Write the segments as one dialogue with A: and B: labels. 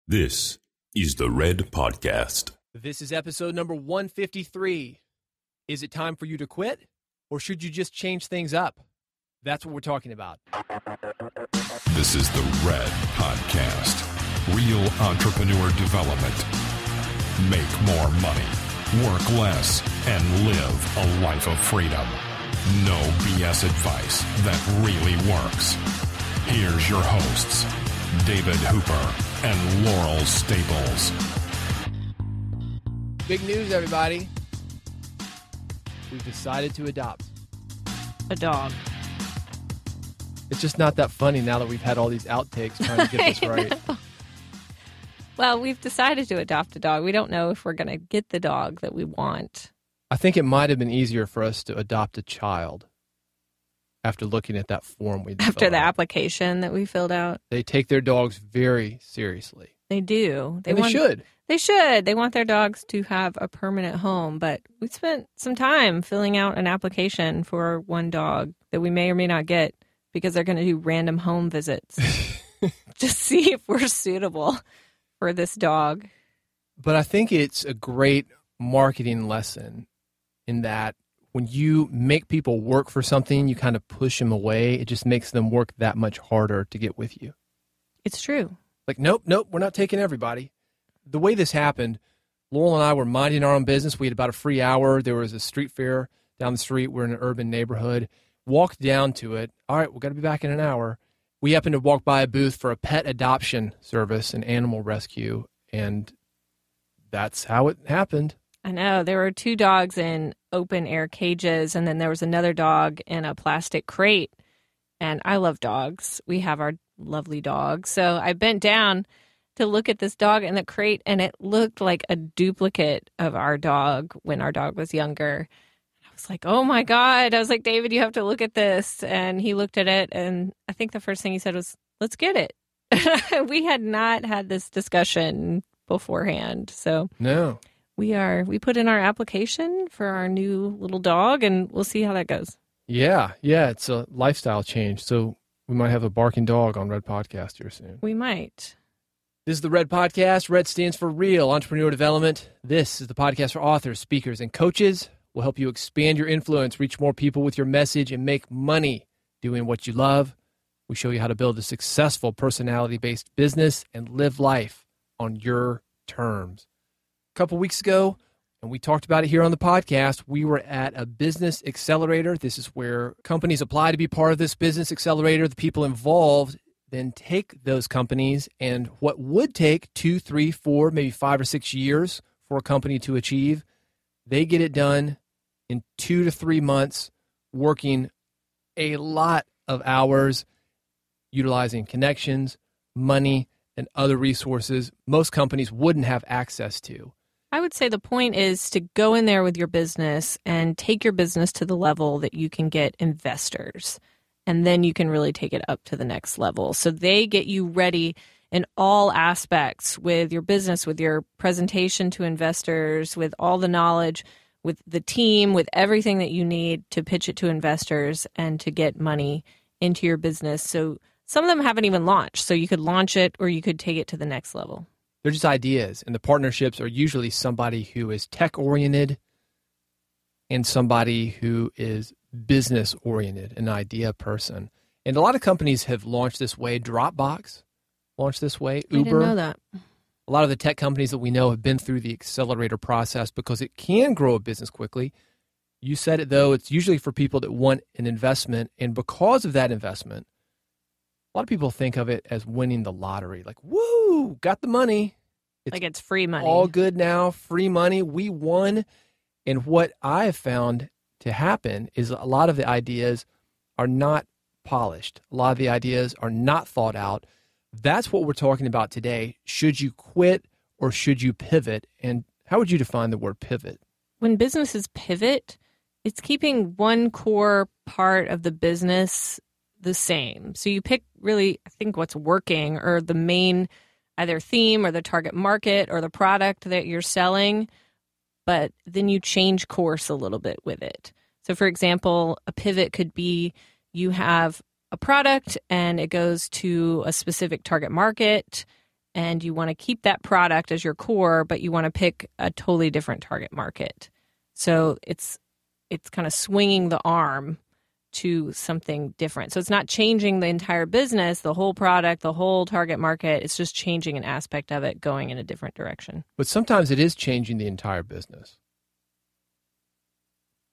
A: This is the Red Podcast.
B: This is episode number 153. Is it time for you to quit, or should you just change things up? That's what we're talking about.
A: This is the Red Podcast. Real entrepreneur development. Make more money, work less, and live a life of freedom. No BS advice that really works. Here's your hosts, David Hooper and Laurel Staples.
B: Big news, everybody. We've decided to adopt
C: a dog.
B: It's just not that funny now that we've had all these outtakes trying to get this right.
C: Well, we've decided to adopt a dog. We don't know if we're going to get the dog that we want.
B: I think it might have been easier for us to adopt a child after looking at that form we did.
C: After the application that we filled out.
B: They take their dogs very seriously.
C: They do.
B: They should.
C: They should. They want their dogs to have a permanent home. But we spent some time filling out an application for one dog that we may or may not get because they're going to do random home visits. Just see if we're suitable for this dog.
B: But I think it's a great marketing lesson in that when you make people work for something, you kind of push them away. It just makes them work that much harder to get with you.
C: It's true.
B: Like, nope, we're not taking everybody. The way this happened, Laurel and I were minding our own business. We had about a free hour. There was a street fair down the street. We're in an urban neighborhood. Walked down to it. All right, we've got to be back in an hour. We happened to walk by a booth for a pet adoption service, an animal rescue, and that's how it happened.
C: I know. There were two dogs in open air cages, and then there was another dog in a plastic crate. And I love dogs. We have our lovely dog. So I bent down to look at this dog in the crate, and it looked like a duplicate of our dog when our dog was younger. I was like, oh my God. I was like, David, you have to look at this. And he looked at it, and I think the first thing he said was, let's get it. We had not had this discussion beforehand. So
B: no.
C: We put in our application for our new little dog, and we'll see how that goes.
B: Yeah, it's a lifestyle change. So we might have a barking dog on Red Podcast here soon.
C: We might.
B: This is the Red Podcast. Red stands for Real Entrepreneur Development. This is the podcast for authors, speakers, and coaches. We'll help you expand your influence, reach more people with your message, and make money doing what you love. We show you how to build a successful personality-based business and live life on your terms. A couple weeks ago, and we talked about it here on the podcast, we were at a business accelerator. This is where companies apply to be part of this business accelerator. The people involved then take those companies, and what would take 2, 3, 4, maybe 5 or 6 years for a company to achieve, they get it done in 2 to 3 months, working a lot of hours, utilizing connections, money, and other resources most companies wouldn't have access to.
C: I would say the point is to go in there with your business and take your business to the level that you can get investors. And then you can really take it up to the next level. So they get you ready in all aspects with your business, with your presentation to investors, with all the knowledge, with the team, with everything that you need to pitch it to investors and to get money into your business. So some of them haven't even launched. So you could launch it or you could take it to the next level.
B: They're just ideas, and the partnerships are usually somebody who is tech-oriented and somebody who is business-oriented, an idea person. And a lot of companies have launched this way. Dropbox launched this way. Uber.
C: I didn't know that.
B: A lot of the tech companies that we know have been through the accelerator process because it can grow a business quickly. You said it, though. It's usually for people that want an investment, and because of that investment, a lot of people think of it as winning the lottery. Like, woo, got the money.
C: It's free money.
B: All good now, free money. We won. And what I have found to happen is a lot of the ideas are not polished. A lot of the ideas are not thought out. That's what we're talking about today. Should you quit or should you pivot? And how would you define the word pivot?
C: When businesses pivot, it's keeping one core part of the business the same. So you pick really, I think, what's working or the main either theme or the target market or the product that you're selling, but then you change course a little bit with it. So for example, a pivot could be you have a product and it goes to a specific target market and you want to keep that product as your core, but you want to pick a totally different target market. So it's kind of swinging the arm to something different. So it's not changing the entire business, the whole product, the whole target market. It's just changing an aspect of it, going in a different direction.
B: But sometimes it is changing the entire business.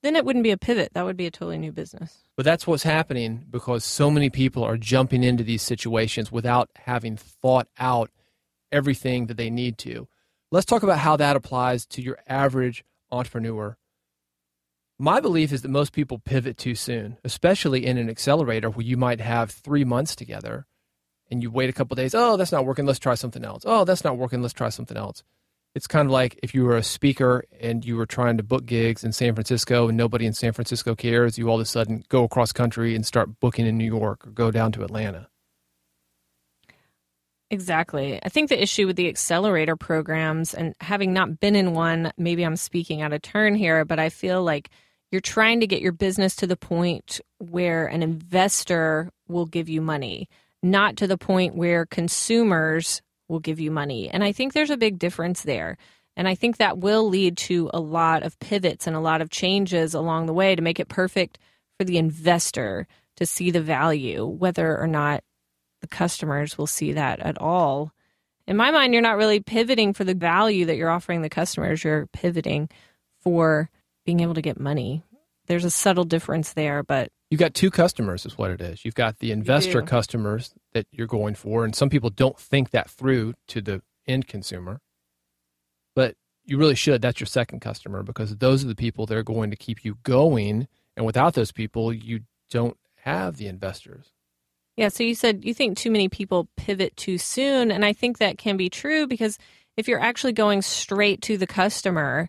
C: Then it wouldn't be a pivot. That would be a totally new business.
B: But that's what's happening because so many people are jumping into these situations without having thought out everything that they need to. Let's talk about how that applies to your average entrepreneur. My belief is that most people pivot too soon, especially in an accelerator where you might have 3 months together and you wait a couple of days. Oh, that's not working. Let's try something else. Oh, that's not working. Let's try something else. It's kind of like if you were a speaker and you were trying to book gigs in San Francisco and nobody in San Francisco cares, you all of a sudden go across country and start booking in New York or go down to Atlanta.
C: Exactly. I think the issue with the accelerator programs, and having not been in one, maybe I'm speaking out of turn here, but I feel like you're trying to get your business to the point where an investor will give you money, not to the point where consumers will give you money. And I think there's a big difference there. And I think that will lead to a lot of pivots and a lot of changes along the way to make it perfect for the investor to see the value, whether or not the customers will see that at all. In my mind, you're not really pivoting for the value that you're offering the customers. You're pivoting for being able to get money. There's a subtle difference there, but
B: you've got two customers is what it is. You've got the investor customers that you're going for, and some people don't think that through to the end consumer. But you really should. That's your second customer because those are the people that are going to keep you going. And without those people, you don't have the investors.
C: Yeah, so you said you think too many people pivot too soon, and I think that can be true because if you're actually going straight to the customer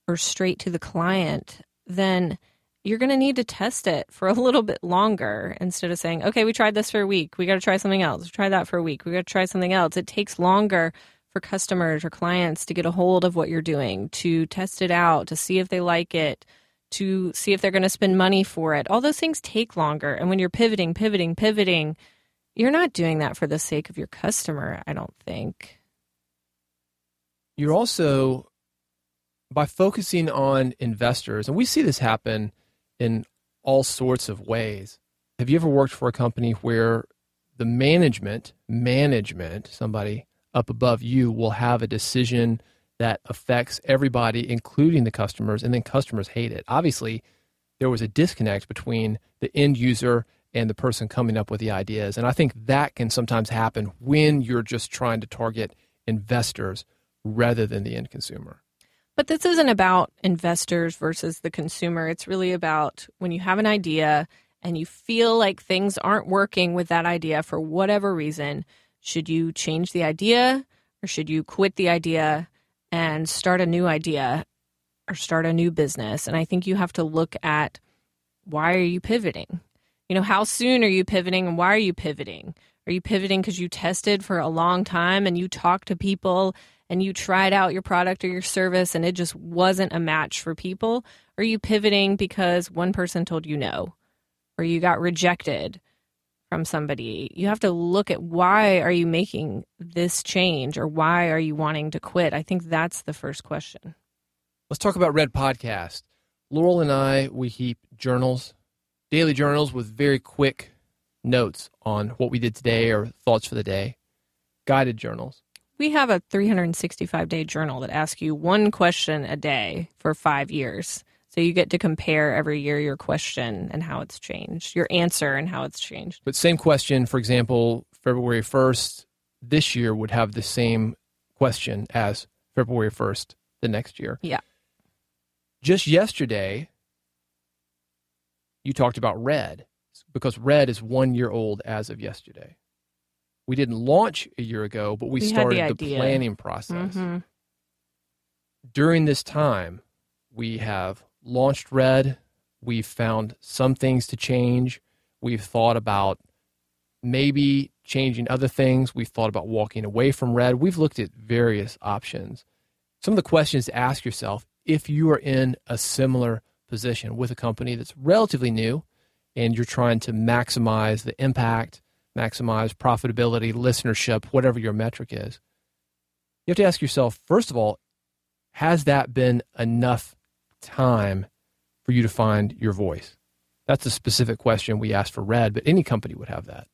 C: or straight to the client, then you're going to need to test it for a little bit longer instead of saying, okay, we tried this for a week. We got to try something else. Try that for a week. We got to try something else. It takes longer for customers or clients to get a hold of what you're doing, to test it out, to see if they like it, to see if they're going to spend money for it. All those things take longer. And when you're pivoting, you're not doing that for the sake of your customer, I don't think.
B: You're also, by focusing on investors, and we see this happen in all sorts of ways. Have you ever worked for a company where the management, somebody up above you, will have a decision that affects everybody, including the customers, and then customers hate it? Obviously, there was a disconnect between the end user and the person coming up with the ideas. And I think that can sometimes happen when you're just trying to target investors rather than the end consumer.
C: But this isn't about investors versus the consumer. It's really about when you have an idea and you feel like things aren't working with that idea for whatever reason, should you change the idea or should you quit the idea and start a new idea or start a new business? And I think you have to look at, why are you pivoting? How soon are you pivoting and why are you pivoting? Are you pivoting because you tested for a long time and you talked to people and you tried out your product or your service and it just wasn't a match for people? Or are you pivoting because one person told you no, or you got rejected from somebody? You have to look at, why are you making this change, or why are you wanting to quit? I think that's the first question.
B: Let's talk about Red Podcast. Laurel and I, we keep journals, daily journals with very quick notes on what we did today or thoughts for the day, guided journals.
C: We have a 365-day journal that asks you one question a day for 5 years. So you get to compare every year your question and how it's changed, your answer and how it's changed.
B: But same question, for example, February 1st this year would have the same question as February 1st the next year.
C: Yeah.
B: Just yesterday, you talked about Red, because Red is 1 year old as of yesterday. We didn't launch a year ago, but we started the planning process.
C: Mm-hmm.
B: During this time, we have launched Red. We've found some things to change. We've thought about maybe changing other things. We've thought about walking away from Red. We've looked at various options. Some of the questions to ask yourself, if you are in a similar position with a company that's relatively new and you're trying to maximize the impact maximize profitability, listenership, whatever your metric is. You have to ask yourself, first of all, has that been enough time for you to find your voice? That's a specific question we asked for Red, but any company would have that.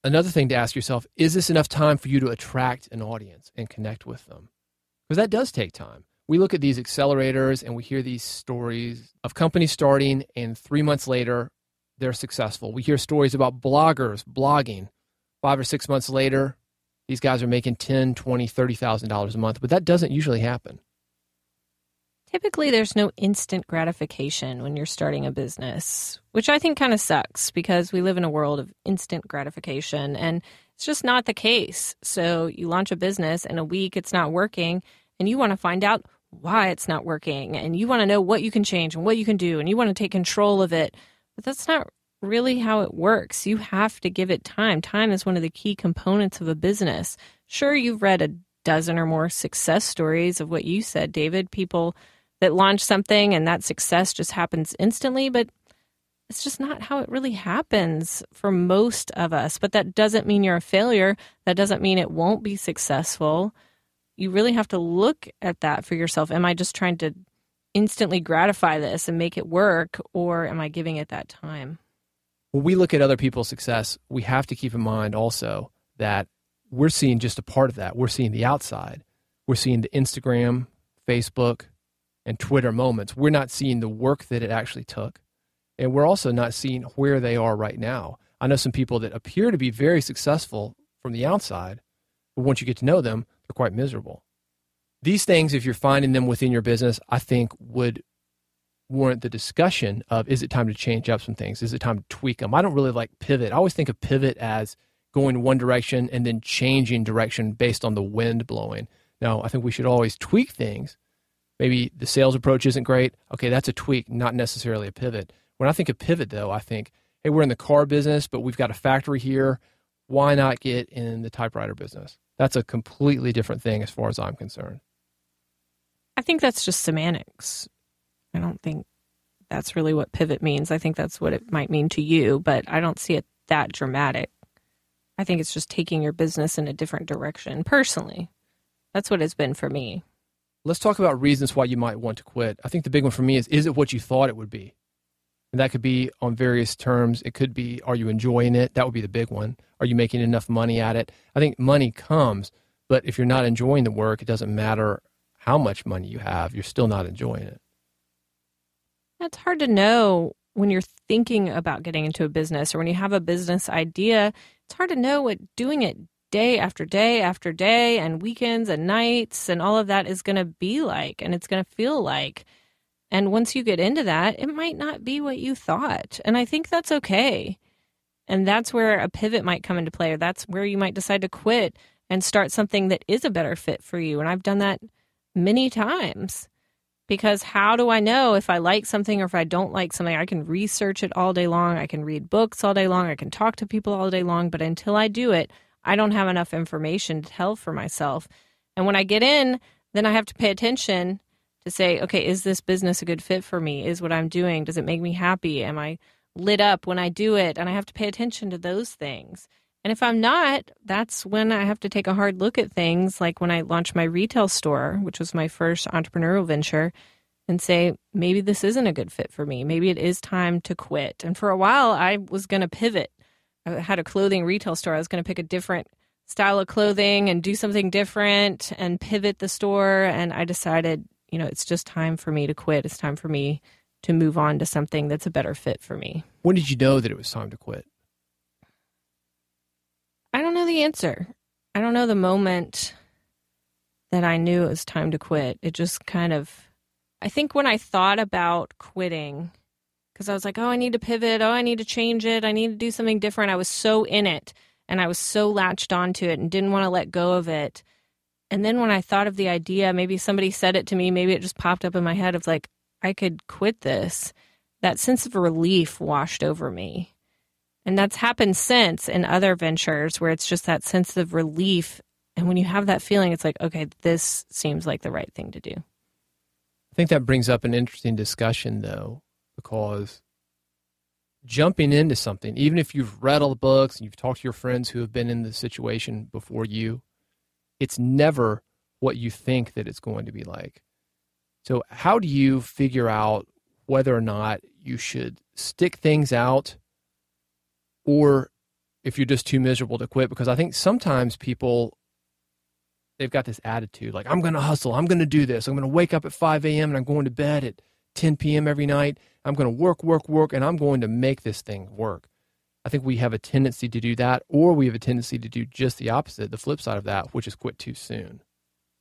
B: Another thing to ask yourself, is this enough time for you to attract an audience and connect with them? Because that does take time. We look at these accelerators and we hear these stories of companies starting and 3 months later, they're successful. We hear stories about bloggers blogging. 5 or 6 months later, these guys are making $10,000, $20,000, $30,000 a month, but that doesn't usually happen.
C: Typically, there's no instant gratification when you're starting a business, which I think kind of sucks because we live in a world of instant gratification, and it's just not the case. So you launch a business, in a week it's not working, and you want to find out why it's not working, and you want to know what you can change and what you can do, and you want to take control of it. But that's not really how it works. You have to give it time. Time is one of the key components of a business. Sure, you've read a dozen or more success stories of what you said, David, people that launch something and that success just happens instantly, but it's just not how it really happens for most of us. But that doesn't mean you're a failure. That doesn't mean it won't be successful. You really have to look at that for yourself. Am I just trying to instantly gratify this and make it work, or am I giving it that time?
B: When we look at other people's success, we have to keep in mind also that we're seeing just a part of that. We're seeing the outside. We're seeing the Instagram, Facebook, and Twitter moments. We're not seeing the work that it actually took. And we're also not seeing where they are right now. I know some people that appear to be very successful from the outside, but once you get to know them, they're quite miserable. These things, if you're finding them within your business, I think would warrant the discussion of, is it time to change up some things? Is it time to tweak them? I don't really like pivot. I always think of pivot as going one direction and then changing direction based on the wind blowing. Now, I think we should always tweak things. Maybe the sales approach isn't great. Okay, that's a tweak, not necessarily a pivot. When I think of pivot, though, I think, hey, we're in the car business, but we've got a factory here. Why not get in the typewriter business? That's a completely different thing as far as I'm concerned.
C: I think that's just semantics. I don't think that's really what pivot means. I think that's what it might mean to you, but I don't see it that dramatic. I think it's just taking your business in a different direction, personally. That's what it's been for me.
B: Let's talk about reasons why you might want to quit. I think the big one for me is it what you thought it would be? And that could be on various terms. It could be, are you enjoying it? That would be the big one. Are you making enough money at it? I think money comes, but if you're not enjoying the work, it doesn't matter how much money you have. You're still not enjoying it.
C: It's hard to know when you're thinking about getting into a business or when you have a business idea. It's hard to know what doing it day after day after day and weekends and nights and all of that is going to be like, and it's going to feel like. And once you get into that, it might not be what you thought. And I think that's okay. And that's where a pivot might come into play, or that's where you might decide to quit and start something that is a better fit for you. And I've done that many times, because how do I know if I like something or if I don't like something? I can research it all day long. I can read books all day long. I can talk to people all day long. But until I do it, I don't have enough information to tell for myself. And when I get in, then I have to pay attention to say, okay, is this business a good fit for me? Is what I'm doing, does it make me happy? Am I lit up when I do it? And I have to pay attention to those things. And if I'm not, that's when I have to take a hard look at things, like when I launched my retail store, which was my first entrepreneurial venture, and say, maybe this isn't a good fit for me. Maybe it is time to quit. And for a while, I was going to pivot. I had a clothing retail store. I was going to pick a different style of clothing and do something different and pivot the store. And I decided, it's just time for me to quit. It's time for me to move on to something that's a better fit for me.
B: When did you know that it was time to quit?
C: I don't know the answer. I don't know the moment that I knew it was time to quit. It just kind of, I think when I thought about quitting, because I was like, oh, I need to pivot. Oh, I need to change it. I need to do something different. I was so in it and I was so latched onto it and didn't want to let go of it. And then when I thought of the idea, maybe somebody said it to me, maybe it just popped up in my head of like, I could quit this. That sense of relief washed over me. And that's happened since in other ventures where it's just that sense of relief. And when you have that feeling, it's like, okay, this seems like the right thing to do. I
B: think that brings up an interesting discussion, though, because jumping into something, even if you've read all the books and you've talked to your friends who have been in the situation before you, it's never what you think that it's going to be like. So how do you figure out whether or not you should stick things out or if you're just too miserable to quit? Because I think sometimes people, they've got this attitude like, I'm going to hustle, I'm going to do this, I'm going to wake up at 5 a.m. and I'm going to bed at 10 p.m. every night. I'm going to work, and I'm going to make this thing work. I think we have a tendency to do that, or we have a tendency to do just the opposite, the flip side of that, which is quit too soon.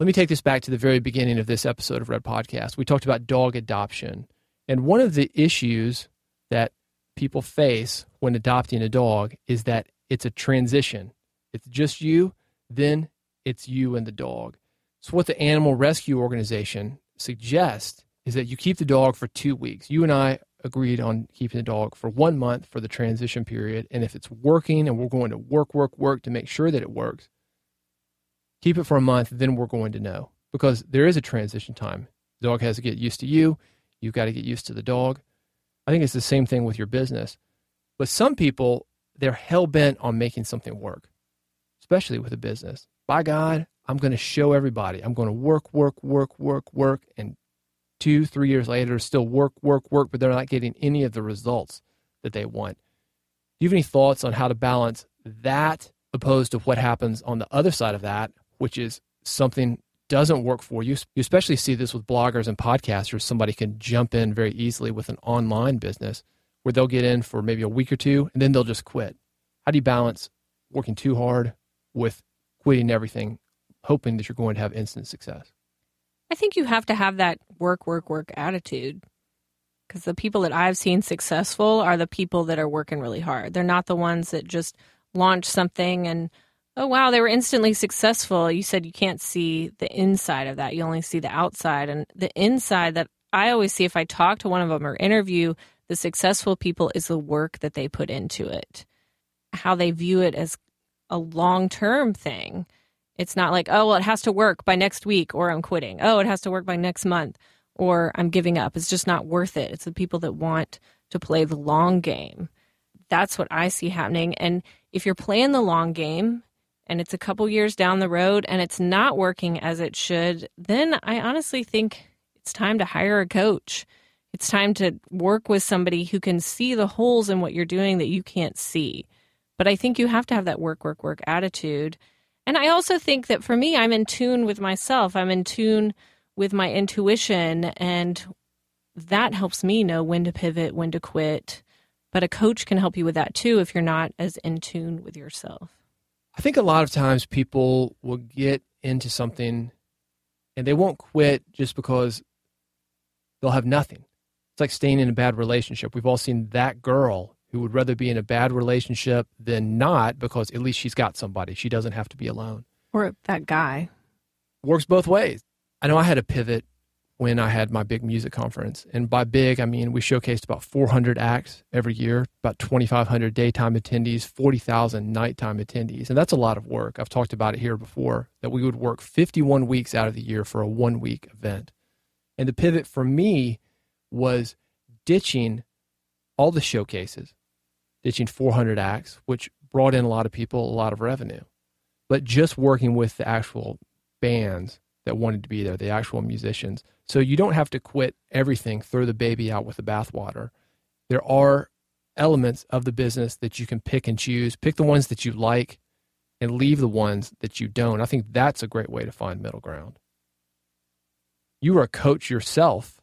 B: Let me take this back to the very beginning of this episode of Red Podcast. We talked about dog adoption. And one of the issues that people face when adopting a dog is that it's a transition. It's just you, then it's you and the dog. So what the animal rescue organization suggests is that you keep the dog for 2 weeks. You and I agreed on keeping the dog for 1 month for the transition period. And if it's working and we're going to work to make sure that it works, keep it for a month, then we're going to know. Because there is a transition time. The dog has to get used to you. You've got to get used to the dog. I think it's the same thing with your business. But some people, they're hell-bent on making something work, especially with a business. By God, I'm going to show everybody. I'm going to work, and 2-3 years later, still work, but they're not getting any of the results that they want. Do you have any thoughts on how to balance that opposed to what happens on the other side of that, which is something doesn't work for you? You especially see this with bloggers and podcasters. Somebody can jump in very easily with an online business where they'll get in for maybe a week or two, and then they'll just quit. How do you balance working too hard with quitting everything, hoping that you're going to have instant success?
C: I think you have to have that work attitude, because the people that I've seen successful are the people that are working really hard. They're not the ones that just launch something and, oh, wow, they were instantly successful. You said you can't see the inside of that. You only see the outside. And the inside that I always see if I talk to one of them or interview the successful people is the work that they put into it, how they view it as a long-term thing. It's not like, oh, well, it has to work by next week or I'm quitting. Oh, it has to work by next month or I'm giving up. It's just not worth it. It's the people that want to play the long game. That's what I see happening. And if you're playing the long game and it's a couple years down the road and it's not working as it should, then I honestly think it's time to hire a coach. It's time to work with somebody who can see the holes in what you're doing that you can't see. But I think you have to have that work attitude. And I also think that for me, I'm in tune with myself. I'm in tune with my intuition, and that helps me know when to pivot, when to quit. But a coach can help you with that too if you're not as in tune with yourself.
B: I think a lot of times people will get into something and they won't quit just because they'll have nothing. It's like staying in a bad relationship. We've all seen that girl who would rather be in a bad relationship than not because at least she's got somebody. She doesn't have to be alone.
C: Or that guy.
B: Works both ways. I know I had a pivot when I had my big music conference. And by big, I mean we showcased about 400 acts every year, about 2,500 daytime attendees, 40,000 nighttime attendees. And that's a lot of work. I've talked about it here before, that we would work 51 weeks out of the year for a 1-week event. And the pivot for me was ditching all the showcases, ditching 400 acts, which brought in a lot of people, a lot of revenue, but just working with the actual bands that wanted to be there, the actual musicians. So you don't have to quit everything, throw the baby out with the bathwater. There are elements of the business that you can pick and choose. Pick the ones that you like and leave the ones that you don't. I think that's a great way to find middle ground. You were a coach yourself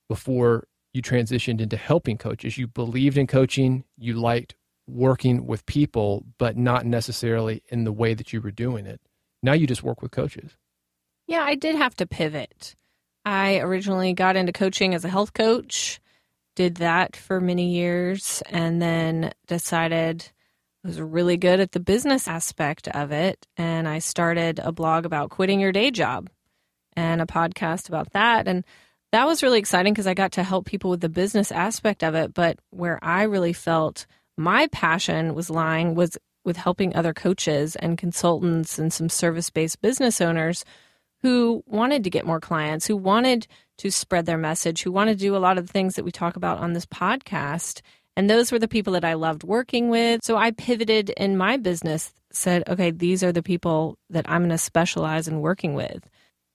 B: before you transitioned into helping coaches. You believed in coaching. You liked working with people, but not necessarily in the way that you were doing it. Now you just work with coaches.
C: Yeah, I did have to pivot. I originally got into coaching as a health coach, did that for many years, and then decided I was really good at the business aspect of it. And I started a blog about quitting your day job and a podcast about that. And that was really exciting because I got to help people with the business aspect of it. But where I really felt my passion was lying was with helping other coaches and consultants and some service-based business owners who wanted to get more clients, who wanted to spread their message, who wanted to do a lot of the things that we talk about on this podcast. And those were the people that I loved working with. So I pivoted in my business, said, okay, these are the people that I'm going to specialize in working with.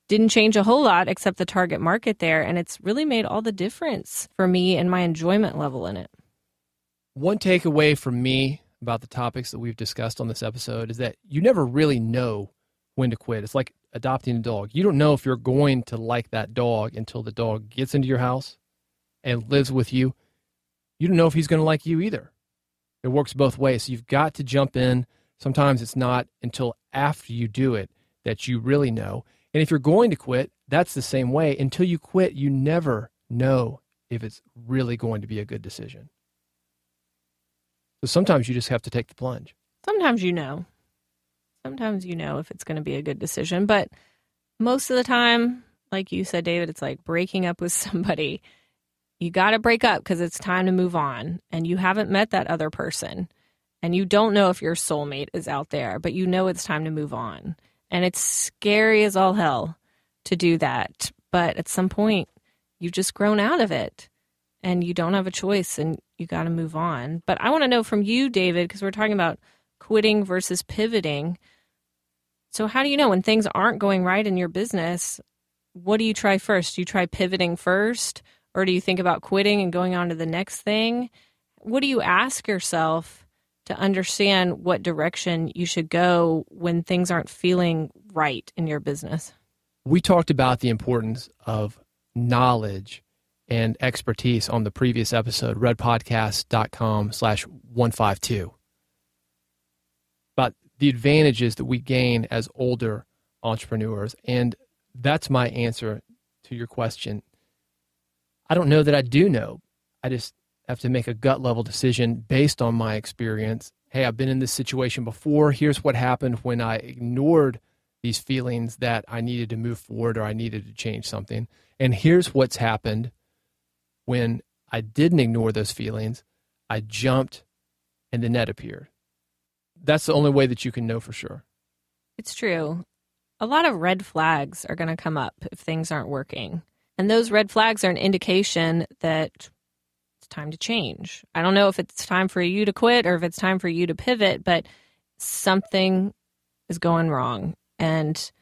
C: Didn't change a whole lot except the target market there. And it's really made all the difference for me and my enjoyment level in it.
B: One takeaway from me about the topics that we've discussed on this episode is that you never really know when to quit. It's like adopting a dog. You don't know if you're going to like that dog until the dog gets into your house and lives with you. You don't know if he's going to like you either. It works both ways. So you've got to jump in. Sometimes it's not until after you do it that you really know. And if you're going to quit, that's the same way. Until you quit, you never know if it's really going to be a good decision. So sometimes you just have to take the plunge.
C: Sometimes you know. Sometimes you know if it's going to be a good decision. But most of the time, like you said, David, it's like breaking up with somebody. You got to break up because it's time to move on. And you haven't met that other person. And you don't know if your soulmate is out there, but you know it's time to move on. And it's scary as all hell to do that. But at some point, you've just grown out of it. And you don't have a choice, and you got to move on. But I want to know from you, David, because we're talking about quitting versus pivoting. So how do you know when things aren't going right in your business, what do you try first? Do you try pivoting first, or do you think about quitting and going on to the next thing? What do you ask yourself to understand what direction you should go when things aren't feeling right in your business?
B: We talked about the importance of knowledge and expertise on the previous episode, redpodcast.com/152. About the advantages that we gain as older entrepreneurs. And that's my answer to your question. I don't know that I do know. I just have to make a gut level decision based on my experience. Hey, I've been in this situation before. Here's what happened when I ignored these feelings that I needed to move forward or I needed to change something. And here's what's happened when I didn't ignore those feelings. I jumped and the net appeared. That's the only way that you can know for sure.
C: It's true. A lot of red flags are going to come up if things aren't working. And those red flags are an indication that it's time to change. I don't know if it's time for you to quit or if it's time for you to pivot, but something is going wrong. And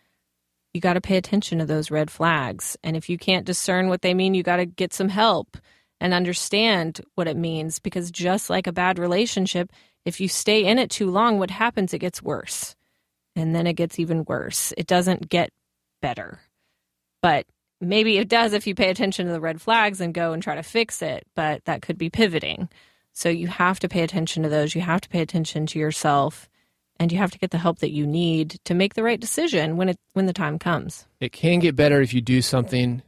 C: you got to pay attention to those red flags. And if you can't discern what they mean, you got to get some help and understand what it means. Because just like a bad relationship, if you stay in it too long, what happens? It gets worse. And then it gets even worse. It doesn't get better. But maybe it does if you pay attention to the red flags and go and try to fix it. But that could be pivoting. So you have to pay attention to those. You have to pay attention to yourself. And you have to get the help that you need to make the right decision when the time comes.
B: It can get better if you do something.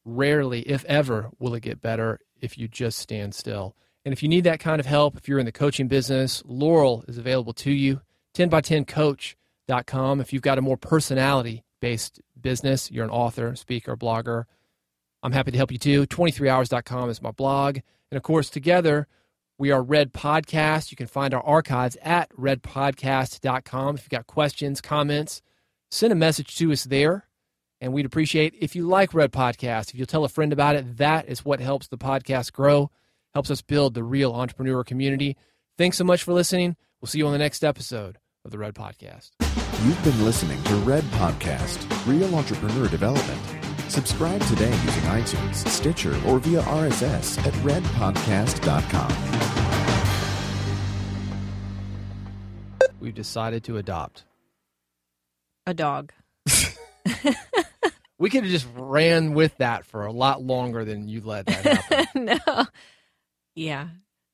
B: Rarely, if ever, will it get better if you just stand still. And if you need that kind of help, if you're in the coaching business, Laurel is available to you. 10by10coach.com. If you've got a more personality-based business, you're an author, speaker, blogger, I'm happy to help you too. 23hours.com is my blog. And of course, together, we are Red Podcast. You can find our archives at redpodcast.com. If you've got questions, comments, send a message to us there. And we'd appreciate if you like Red Podcast. If you'll tell a friend about it, that is what helps the podcast grow, helps us build the real entrepreneur community. Thanks so much for listening. We'll see you on the next episode of the Red Podcast.
D: You've been listening to Red Podcast, Real Entrepreneur Development. Subscribe today using iTunes, Stitcher, or via RSS at redpodcast.com.
B: We've decided to adopt
C: a dog.
B: We could have just ran with that for a lot longer than you let that happen.
C: No. Yeah.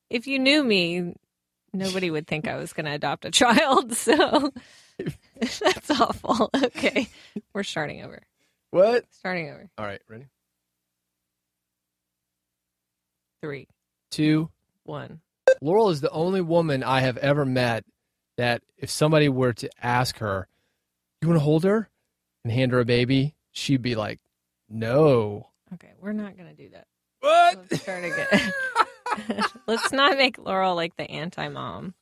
C: If you knew me, nobody would think I was going to adopt a child. So that's awful. Okay. We're starting over.
B: What?
C: Starting over.
B: All right. Ready?
C: 3,
B: 2,
C: 1.
B: Laurel is the only woman I have ever met that if somebody were to ask her, you want to hold her and hand her a baby, she'd be like, no.
C: Okay, we're not going to do that.
B: What?
C: Let's start again. Let's not make Laurel like the anti-mom.